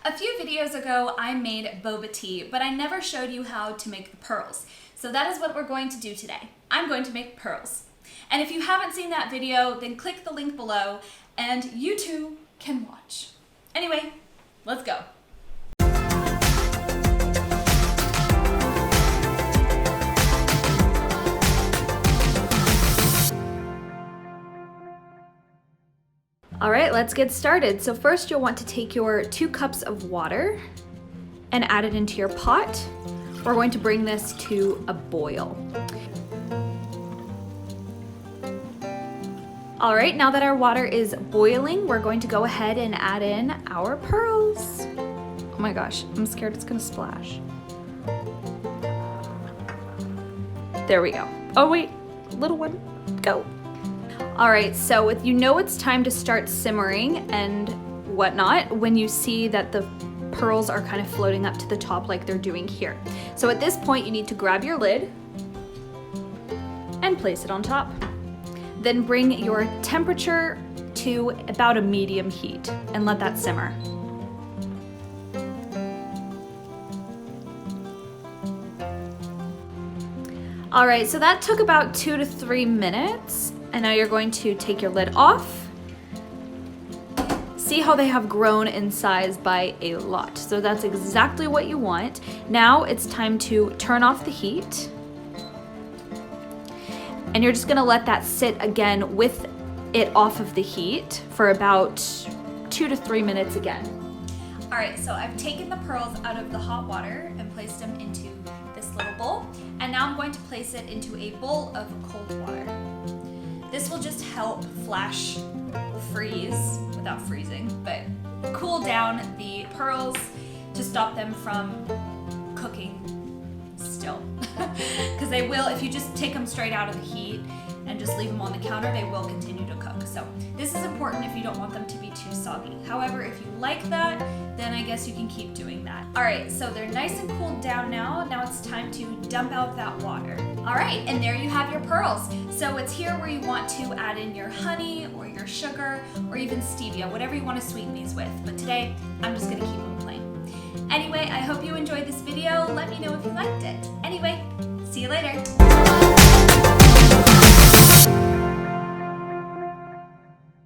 A few videos ago, I made boba tea, but I never showed you how to make the pearls. So that is what we're going to do today. I'm going to make pearls. And if you haven't seen that video, then click the link below and you too can watch. Anyway, let's go. All right, let's get started. So first you'll want to take your 2 cups of water and add it into your pot. We're going to bring this to a boil. All right, now that our water is boiling, we're going to go ahead and add in our pearls. Oh my gosh, I'm scared it's gonna splash. There we go. Oh wait, little one, go. All right, so you know it's time to start simmering and whatnot when you see that the pearls are kind of floating up to the top like they're doing here. So at this point, you need to grab your lid and place it on top. Then bring your temperature to about a medium heat and let that simmer. All right, so that took about 2 to 3 minutes. And now you're going to take your lid off. See how they have grown in size by a lot. So that's exactly what you want. Now it's time to turn off the heat. And you're just gonna let that sit again with it off of the heat for about 2 to 3 minutes again. All right, so I've taken the pearls out of the hot water and placed them into this little bowl. And now I'm going to place it into a bowl of cold water. This will just help flash freeze without freezing, but cool down the pearls to stop them from cooking still. Because they will, if you just take them straight out of the heat and just leave them on the counter, they will continue to cook. So this is important if you don't want them to be too soggy. However, if you like that, then I guess you can keep doing that. All right, so they're nice and cooled down now. Now it's time to dump out that water. All right, and there you have your pearls. So it's here where you want to add in your honey or your sugar or even stevia, whatever you want to sweeten these with. But today, I'm just gonna keep them plain. Anyway, I hope you enjoyed this video. Let me know if you liked it. Anyway, see you later.